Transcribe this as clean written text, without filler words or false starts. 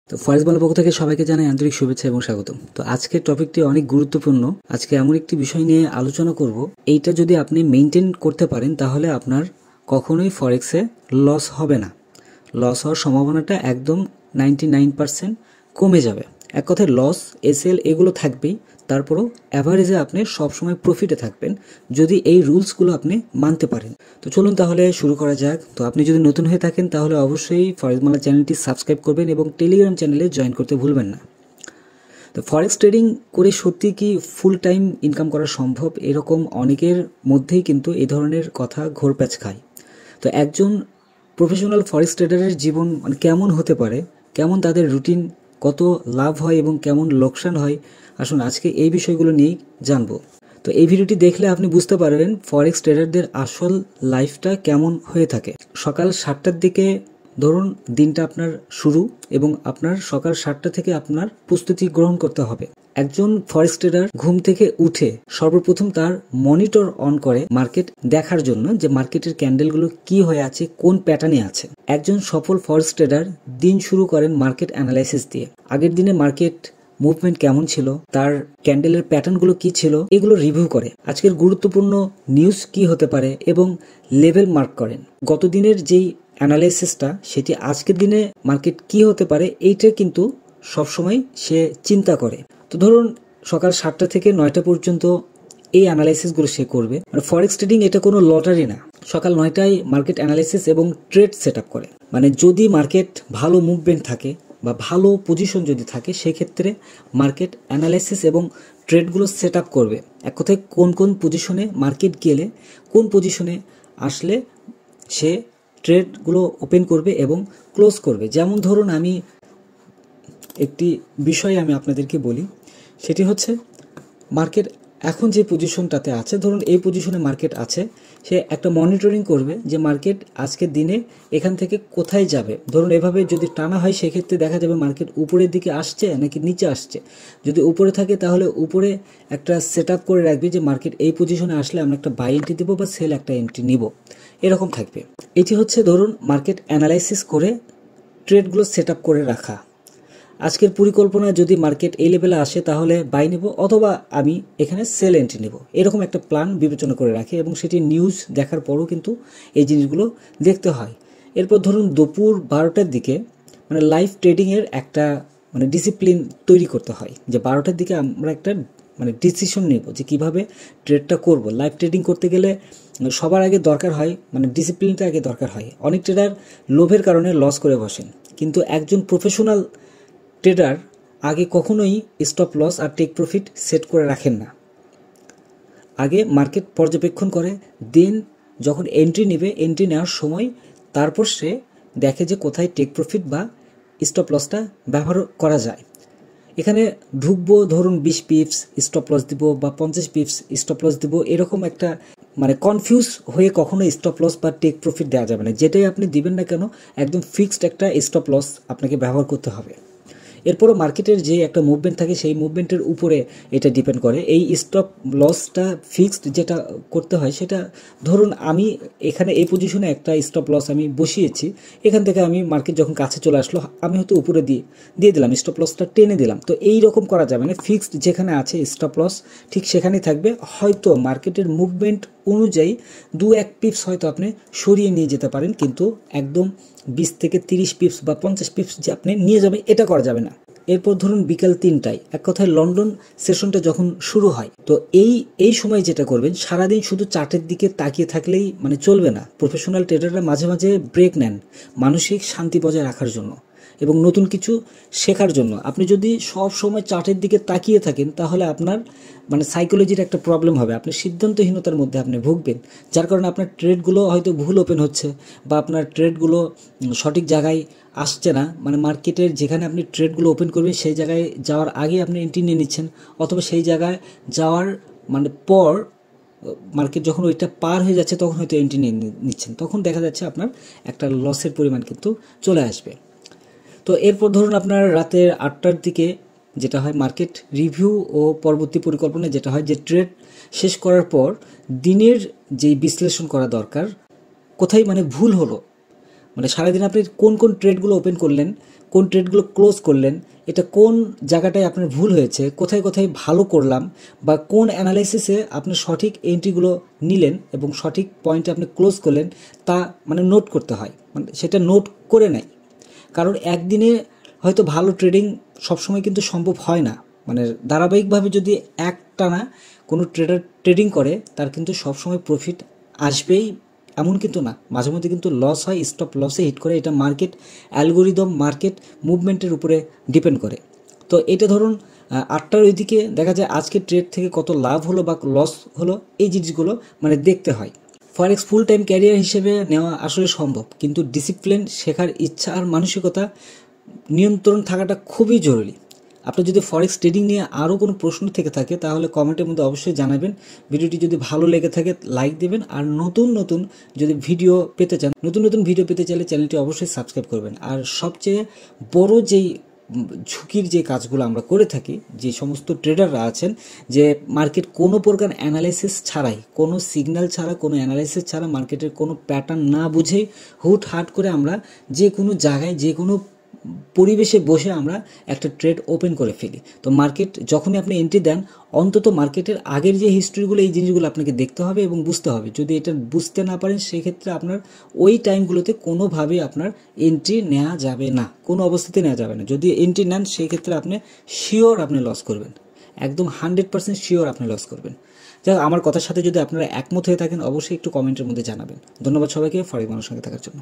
তো ফরেক্স বাংলার পক্ষ থেকে সবাইকে জানাই আন্তরিক শুভেচ্ছা এবং স্বাগত। তো আজকের টপিকটি অনেক গুরুত্বপূর্ণ। আজকে এমন একটি বিষয় নিয়ে আলোচনা করব, এইটা যদি আপনি মেনটেন করতে পারেন তাহলে আপনার কখনোই ফরেক্সে লস হবে না। লস হওয়ার সম্ভাবনাটা একদম 99% কমে যাবে। এক কথায় লস, এসএল এগুলো থাকবেই, তারপরও অ্যাভারেজে আপনি সবসময় প্রফিটে থাকবেন যদি এই রুলসগুলো আপনি মানতে পারেন। তো চলুন তাহলে শুরু করা যাক। তো আপনি যদি নতুন হয়ে থাকেন তাহলে অবশ্যই ফরেক্স বাংলা চ্যানেলটি সাবস্ক্রাইব করবেন এবং টেলিগ্রাম চ্যানেলে জয়েন করতে ভুলবেন না। তো ফরেক্স ট্রেডিং করে সত্যি কি ফুল টাইম ইনকাম করা সম্ভব? এরকম অনেকের মধ্যেই কিন্তু এই ধরনের কথা ঘোরপ্যাচ খায়। তো একজন প্রফেশনাল ফরেক্স ট্রেডারের জীবন কেমন হতে পারে, কেমন তাদের রুটিন, কত লাভ হয় এবং কেমন লোকসান হয়, আসুন আজকে এই বিষয়গুলো নিয়েই জানবো। তো এই ভিডিওটি দেখলে আপনি বুঝতে পারবেন ফরেক্স ট্রেডারদের আসল লাইফটা কেমন হয়ে থাকে। সকাল 7টার দিকে ধরুন দিনটা আপনার শুরু এবং আপনার সকাল 7টা থেকে আপনার প্রস্তুতি গ্রহণ করতে হবে। একজন ফরেক্স ট্রেডার ঘুম থেকে উঠে সর্বপ্রথম তার মনিটর অন করে মার্কেট দেখার জন্য যে মার্কেটের ক্যান্ডেলগুলো কি হয়ে আছে, কোন প্যাটার্নে আছে। একজন সফল ফরেক্স ট্রেডার দিন শুরু করেন মার্কেট অ্যানালাইসিস দিয়ে। আগের দিনে মার্কেট মুভমেন্ট কেমন ছিল, তার ক্যান্ডেলের প্যাটার্নগুলো কি ছিল, এগুলো রিভিউ করে আজকের গুরুত্বপূর্ণ নিউজ কি হতে পারে এবং লেভেল মার্ক করেন। গত দিনের যেই অ্যানালাইসিসটা সেটি আজকের দিনে মার্কেট কি হতে পারে এইটা কিন্তু সবসময় সে চিন্তা করে। তো ধরুন সকাল 7টা থেকে 9টা পর্যন্ত এই অ্যানালাইসিসগুলো সে করবে। মানে ফরেক্স ট্রেডিং এটা কোনো লটারি না। সকাল 9টায় মার্কেট অ্যানালাইসিস এবং ট্রেড সেট আপ করে। মানে যদি মার্কেট ভালো মুভমেন্ট থাকে বা ভালো পজিশন যদি থাকে সেক্ষেত্রে মার্কেট অ্যানালাইসিস এবং ট্রেডগুলো সেট আপ করবে। এক কথায় কোন কোন পজিশনে মার্কেট গেলে কোন পজিশনে আসলে সে ট্রেডগুলো ওপেন করবে এবং ক্লোজ করবে। যেমন ধরুন আমি একটি বিষয় আমি আপনাদেরকে বলি, সেটি হচ্ছে মার্কেট এখন যে পজিশনটাতে আছে, ধরুন এই পজিশনে মার্কেট আছে, সে একটা মনিটরিং করবে যে মার্কেট আজকের দিনে এখান থেকে কোথায় যাবে। ধরুন এভাবে যদি টানা হয় সেক্ষেত্রে দেখা যাবে মার্কেট উপরের দিকে আসছে নাকি নিচে আসছে। যদি উপরে থাকে তাহলে উপরে একটা সেট আপ করে রাখবে যে মার্কেট এই পজিশনে আসলে আমরা একটা বাই এন্ট্রি দেবো বা সেল একটা এন্ট্রি নিব, এরকম থাকবে। এটি হচ্ছে ধরুন মার্কেট অ্যানালাইসিস করে ট্রেডগুলো সেট আপ করে রাখা। আজকের পরিকল্পনা যদি মার্কেট এই লেভেলে আসে তাহলে বাই নেব অথবা আমি এখানে সেল এন্ট্রি নেব, এরকম একটা প্ল্যান বিবেচনা করে রাখে এবং সেটি নিউজ দেখার পরও কিন্তু এই জিনিসগুলো দেখতে হয়। এরপর ধরুন দুপুর 12টার দিকে মানে লাইভ ট্রেডিংয়ের একটা ডিসিপ্লিন তৈরি করতে হয় যে 12টার দিকে আমরা একটা ডিসিশন নেব যে কিভাবে ট্রেডটা করব। লাইভ ট্রেডিং করতে গেলে সবার আগে দরকার হয় ডিসিপ্লিনটা আগে দরকার হয়। অনেক ট্রেডার লোভের কারণে লস করে বসেন, কিন্তু একজন প্রফেশনাল ট্রেডার আগে কখনোই স্টপ লস আর টেক প্রফিট সেট করে রাখেন না। আগে মার্কেট পর্যবেক্ষণ করে, দেন যখন এন্ট্রি নেবে এন্ট্রি নেওয়ার সময় তারপর সে দেখে যে কোথায় টেক প্রফিট বা স্টপ লসটা ব্যবহার করা যায়। এখানে ঢুকবো ধরুন 20 পিপস স্টপ লস দিব বা 50 পিপস স্টপ লস দিব, এরকম একটা কনফিউজ হয়ে কখনো স্টপ লস বা টেক প্রফিট দেওয়া যাবে না। যেটাই আপনি দিবেন না কেন একদম ফিক্সড একটা স্টপ লস আপনাকে ব্যবহার করতে হবে। এরপরও মার্কেটের যে একটা মুভমেন্ট থাকে সেই মুভমেন্টের উপরে এটা ডিপেন্ড করে। এই স্টপ লসটা ফিক্সড যেটা করতে হয় সেটা ধরুন আমি এখানে এই পজিশনে একটা স্টপ লস আমি বসিয়েছি, এখান থেকে আমি মার্কেট যখন কাছে চলে আসলো আমি হয়তো উপরে দিয়ে দিলাম, স্টপ লসটা টেনে দিলাম। তো এই রকম করা যাবে না, ফিক্সড যেখানে আছে স্টপ লস ঠিক সেখানেই থাকবে। হয়তো মার্কেটের মুভমেন্ট অনুযায়ী 2-1 পিপস হয়তো আপনি সরিয়ে নিয়ে যেতে পারেন, কিন্তু একদম 20 থেকে 30 পিপস বা 50 পিপস যে আপনি নিয়ে যাবেন এটা করা যাবে না। এরপর ধরুন বিকাল 3টায় এক কথায় লন্ডন সেশনটা যখন শুরু হয়, তো এই সময় যেটা করবেন সারাদিন শুধু চার্টের দিকে তাকিয়ে থাকলেই চলবে না। প্রফেশনাল ট্রেডাররা মাঝে মাঝে ব্রেক নেন মানসিক শান্তি বজায় রাখার জন্য এবং নতুন কিছু শেখার জন্য। আপনি যদি সব সময় চার্টের দিকে তাকিয়ে থাকেন তাহলে আপনার সাইকোলজির একটা প্রবলেম হবে, আপনি সিদ্ধান্তহীনতার মধ্যে আপনি ভুগবেন, যার কারণে আপনার ট্রেডগুলো হয়তো ভুল ওপেন হচ্ছে বা আপনার ট্রেডগুলো সঠিক জায়গায় আসছে না। মার্কেটের যেখানে আপনি ট্রেডগুলো ওপেন করবেন সেই জায়গায় যাওয়ার আগে আপনি এন্ট্রি নিয়ে নিচ্ছেন, অথবা সেই জায়গায় যাওয়ার পর মার্কেট যখন ওইটা পার হয়ে যাচ্ছে তখন হয়তো এন্ট্রি নিয়ে নিচ্ছেন, তখন দেখা যাচ্ছে আপনার একটা লসের পরিমাণ কিন্তু চলে আসবে। তো এরপর ধরুন আপনার রাতের 8টার দিকে যেটা হয় মার্কেট রিভিউ ও পরবর্তী পরিকল্পনা যেটা হয় যে ট্রেড শেষ করার পর দিনের যেই বিশ্লেষণ করা দরকার, কোথায় ভুল হলো, মানে সারাদিন আপনি কোন কোন ট্রেডগুলো ওপেন করলেন, কোন ট্রেডগুলো ক্লোজ করলেন, এটা কোন জায়গাটায় আপনার ভুল হয়েছে, কোথায় কোথায় ভালো করলাম, বা কোন অ্যানালাইসিসে আপনি সঠিক এন্ট্রিগুলো নিলেন এবং সঠিক পয়েন্টে আপনি ক্লোজ করলেন, তা মানে নোট করতে হয়। মানে সেটা নোট করে নেয়, কারণ একদিনে হয়তো ভালো ট্রেডিং সবসময় কিন্তু সম্ভব হয় না। মানে ধারাবাহিকভাবে যদি একটানা কোনো ট্রেডার ট্রেডিং করে, তার কিন্তু সবসময় প্রফিট আসবেই এমন কিন্তু না, মাঝে মধ্যে কিন্তু লস হয়, স্টপ লসে হিট করে। এটা মার্কেট অ্যালগোরিদম, মার্কেট মুভমেন্টের উপরে ডিপেন্ড করে। তো এটা ধরুন 8টার ওইদিকে দেখা যায় আজকে ট্রেড থেকে কত লাভ হলো বা লস হলো, এই জিনিসগুলো মানে দেখতে হয়। ফরেক্স ফুল টাইম ক্যারিয়ার হিসেবে নেওয়া আসলে সম্ভব, কিন্তু ডিসিপ্লিন, শেখার ইচ্ছা আর মানসিকতা নিয়ন্ত্রণ থাকাটা খুবই জরুরি। আপনার যদি ফরেক্স ট্রেডিং নিয়ে আরও কোনো প্রশ্ন থেকে থাকে তাহলে কমেন্টের মধ্যে অবশ্যই জানাবেন। ভিডিওটি যদি ভালো লেগে থাকে লাইক দেবেন, আর নতুন নতুন যদি ভিডিও পেতে চান, নতুন নতুন ভিডিও পেতে চাইলে চ্যানেলটি অবশ্যই সাবস্ক্রাইব করবেন। আর সবচেয়ে বড় যেই ঝুঁকির যে কাজগুলো আমরা করে থাকি, যে সমস্ত ট্রেডাররা আছেন যে মার্কেট কোনো প্রকার অ্যানালাইসিস ছাড়াই, কোনো সিগন্যাল ছাড়া, কোনো অ্যানালাইসিস ছাড়া, মার্কেটের কোনো প্যাটার্ন না বুঝেই হুট হাট করে আমরা যে কোনো জায়গায়, যে কোনো পরিবেশে বসে আমরা একটা ট্রেড ওপেন করে ফেলি। তো মার্কেট যখনই আপনি এন্ট্রি দেন, অন্তত মার্কেটের আগের যে হিস্ট্রিগুলো, এই জিনিসগুলো আপনাকে দেখতে হবে এবং বুঝতে হবে। যদি এটা বুঝতে না পারেন, সেক্ষেত্রে আপনার ওই টাইমগুলোতে কোনোভাবেই আপনার এন্ট্রি নেওয়া যাবে না, কোনো অবস্থাতে নেওয়া যাবে না। যদি এন্ট্রি নেন, সেই ক্ষেত্রে আপনি শিওর আপনি লস করবেন, একদম 100% শিওর আপনি লস করবেন। যাই হোক, আমার কথার সাথে যদি আপনারা একমত হয়ে থাকেন অবশ্যই একটু কমেন্টের মধ্যে জানাবেন। ধন্যবাদ সবাইকে ফরেক্স মানুষের সঙ্গে থাকার জন্য।